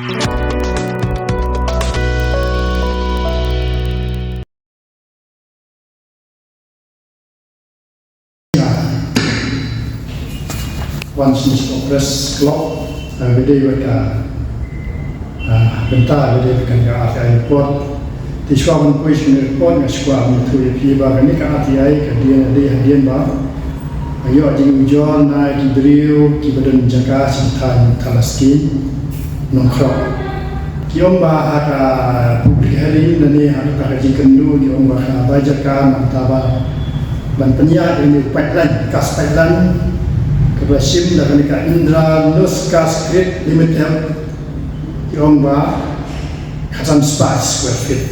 Once Mr. Press Club, beda mereka bentar beda mereka ke RTI report. Di suatu question report nggak suka mentu yang bagai ni kan RTI hadian bah. Ayo jadi ujuan naik kiberiu kibadan jaga sintan talaskin nongkrong. Kiom bah ada publik hari ini ada kaji kendu kiom bah bajakan antara ban penyiar ini pipeline kas pipeline kebasim dan mereka Indra Nuska Script Limited yang khasan spa square feet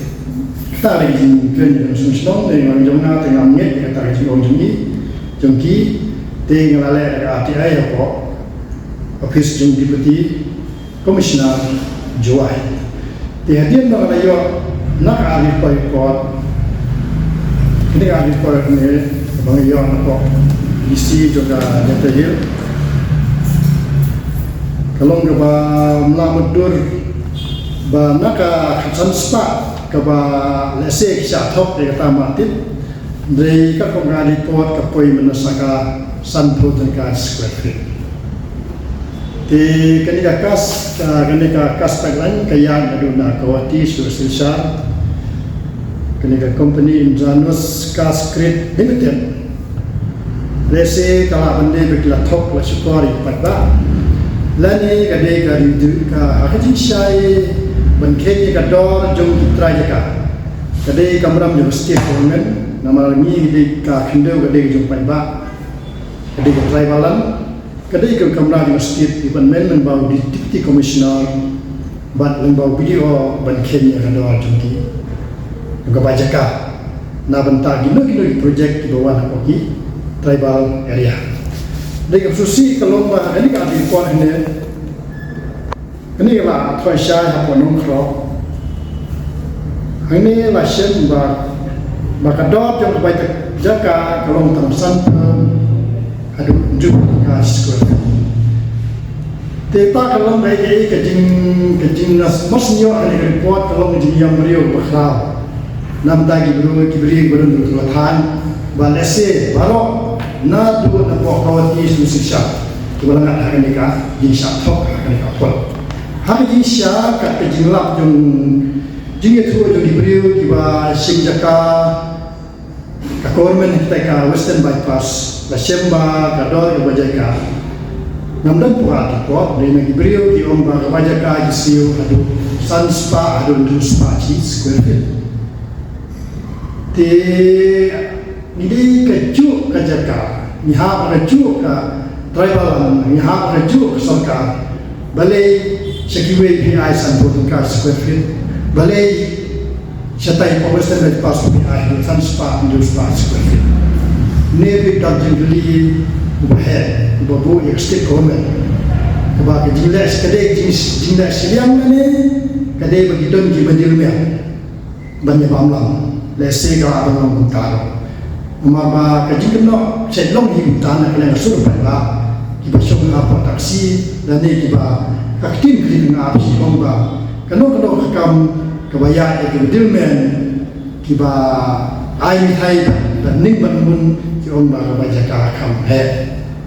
kita lagi kerja dengan dengan jomna dengan net kita lagi jongki dengan lalai dengan RTI apa office jong deputy commissioner Joai hadian dengan ayo nak alih report ini alih report ni bang yo apa isi juga detail. Kalau kita melamudur, banyak khasan spa, kita lesek syatok kita mati. Dari kita pengali pot kapoi menasaka sanpro dengan square feet. Di kenika kas pipeline kaya aduna kawati Sulawesi kenika company Injanus Kas Create Limited. Lese kalau anda berkelah top lah syukuri pada, lani kadai kari hakajin syai bangkainya kador jom kita jaga, kadai kameram jom setiap orang nama ni kadai kakindo kadai jom pada, kadai katrai balan, kadai kameram jom setiap di panmen lembau di deputy commissioner, bat lembau video bangkainya kador jom ki, juga bajaga, na bentar gino projek di bawah nak pergi. Tribal area. Dengan susi kalau ini kan di pon ini lah tuan syah apa nongkrong. Ini lah shen bakadot yang terbaik jaga kalau tersan ada juga kasih. Tapi kalau mereka kejing masnyo ini report kalau kejing yang beliau bakal nam dagi kibri berundur tuhan balese baru na dua na kawati susisha kibala ngat hakan nika jinsha thok hakan nika pol ha jinsha kat jinglap jong jinge thu jong dibriu kiba singjaka ka government kita ka western bypass la shemba ka dor ka bajaka namdan puha ko de na dibriu ki omba ka bajaka jisiu adu sanspa adu spa chi square feet te ini kejuk kejaka, nihap kejuk ke tribal, nihap kejuk ke sarkar, balai sekiwe PI sanput ke square feet, balai setai Western bypass PI san spa square feet. Nebi darjin beli ubah, babu ekstek komen, kebak jelas kedai jelas siang ni, kedai begitu jibanjirnya, banyak bamlang, lese kalau abang mentar. Mama kaji kena sedlong hidup tanah kena suruh pada kita syok apa taksi dan ni kita aktif dengan apa sih omba kena hakam kebaya itu dilmen kita air hai dan ning bangun kita omba kebaca hakam he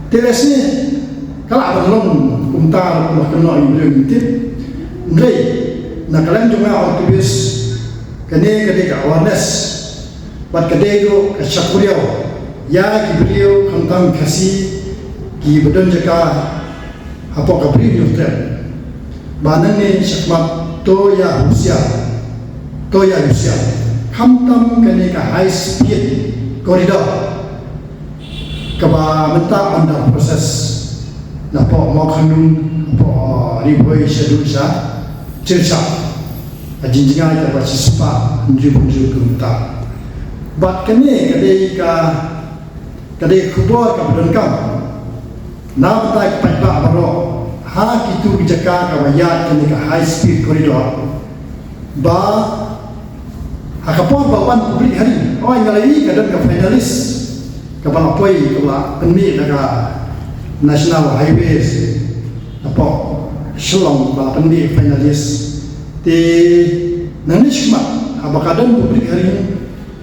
telesnya kalau abang long kumtar kena ibu itu ndai nak kalian juga aktivis kene ketika awareness Bat kedai tu kesakuriau, ya kiberiu kantang kasih kibedan jaka apa kiberiu trend. Banan ni sakmat toya usia, kantang kene ka high speed corridor, kaba mentak anda proses, napa mau kanun apa ribuai sedusa, cerita, ajinjingai kaba sispa njubu mentak. Bat kene kadai kubur ka bedankam na tak pada baro ha kitu bijaka ka bayat kene ka high speed corridor ba hakapon bawan publik hari oh ngalai kadang ka finalis ka balapoi ka penmi daga national highways apa Shalom balapan di finalis di nanishma abakadan publik hari ini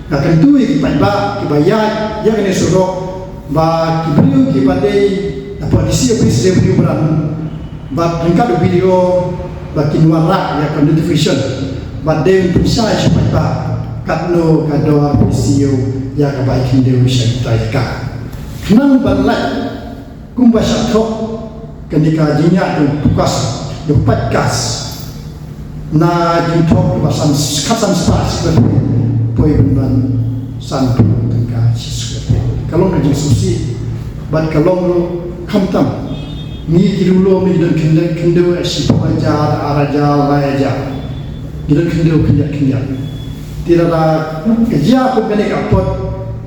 akan tuh ikipai kibayat yang ini suruh ba kibrio kibadai dapat isi sebelum beran ba ringkat video ba kinwara ya condition ba dem bisa ikipai ba katno kadoa visio ya kabaikin dewi syaitan kenang balai kumbasa tok ketika jinya dan tugas dapat gas na jintok basan katan spas seperti poi ban san tengka seperti kalau ngajin susi ban kalau kamtam ni dirulo mi dan kendo asi pajar araja laja dan kendo kenya tidak ada kerja aku bene kapot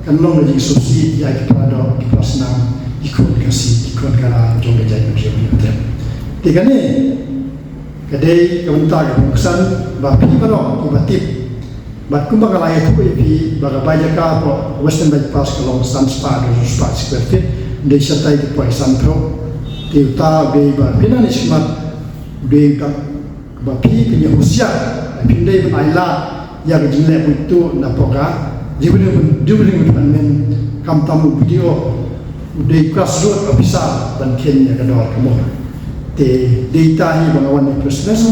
kalau ngajin susi ya kita ada di kelas 6 ikut kasih ikut kala jombe jai kerja ni tiga ni kadai kementar kemukasan bapi baru ibatip bat kumbang alai tu ipi baga baja ka western bypass kalong san spa do spa square feet de shatai di paisan pro tiuta be ba pinan ismat be ka bapi punya usia pindai baila ya gejile itu napoka jibune men kam tamu video de grassroots bisa dan Kenya kedua kamu te data hi bangawan ni business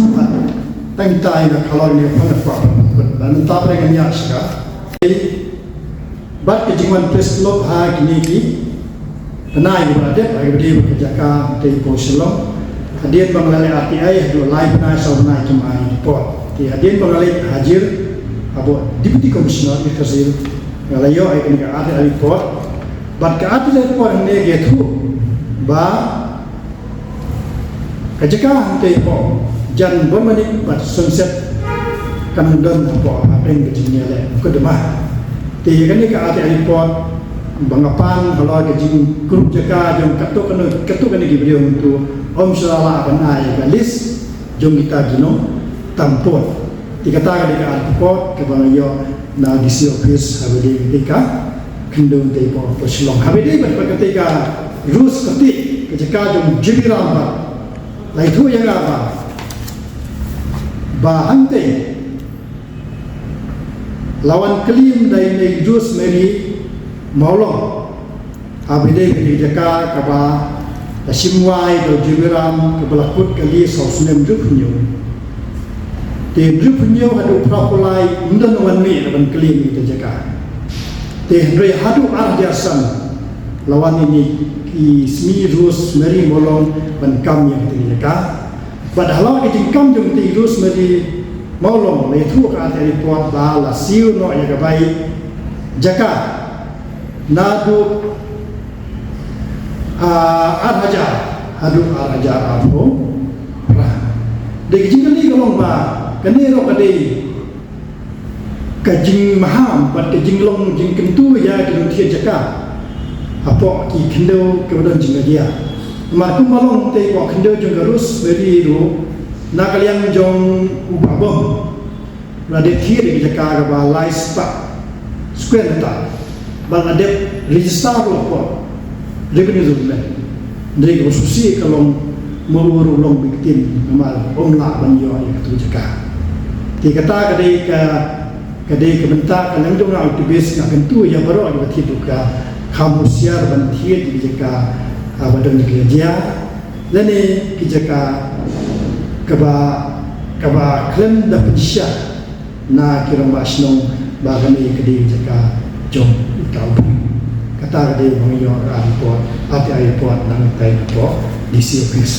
tang tai na kalau ni apa dan tabre kan ya saka bat ke jiman press club ha kini ki tenai ni berada bagi beri kerjaka te posilong hadian bangalai RTI do live na so na kemai report te hadian bangalai hadir abo deputy commissioner ni kasir ngalayo ai kan ada report bat ke atas report ni gitu ba kajaka hantai po jan bermanik bat sunset kan don po apa yang kejinya le kedemah ti kan ni ka ati report bangapan kalau kejing grup jaka jom katuk kan gibrio untuk om sala akan ai galis jom kita gino tampon ti kata ka report ke bangayo na DC office habedi dika kendung te po posilong habedi bat ketika rus ketik kejaka jom jibiram ba lai thu yang apa bahante lawan kelim dari jus meri maulong abide kejaka kaba simwai do jibiram kebalakut kali sausnem rupnyo te rupnyo adu prakulai undan wanmi lawan kelim kejaka te hendrai hadu arjasan lawan ini ki smi rus meri molong ban kam yang tinggalka padahal kita kam jom ti rus meri molong le thu ka te report la siu no ya gabai jaka nadu arhaja hadu arhaja apo ra de jingli kolong ba kanero kadai kajing maham bat kajing long jing kentu ya di jaka apa ki kendo kemudian juga dia markum malong te ko kendo juga rus beri ro nakalian jong ubabom rade thiri jaka ga balai spa square ta bang adep register lo ko revenue zone ndre ko susi kalong muru long bikin mal omla banyo ya tu jaka ti kata kadai kebentak kanang dong aktivis nak kentu ya baru ada tiduka kamu siar bantiet di jaka badan kerja dan ni jaka kaba klem da pedisha na kirang basnong bagani kedi jaka jom kau kata kedi mengiyor report ati report nang tai po DC office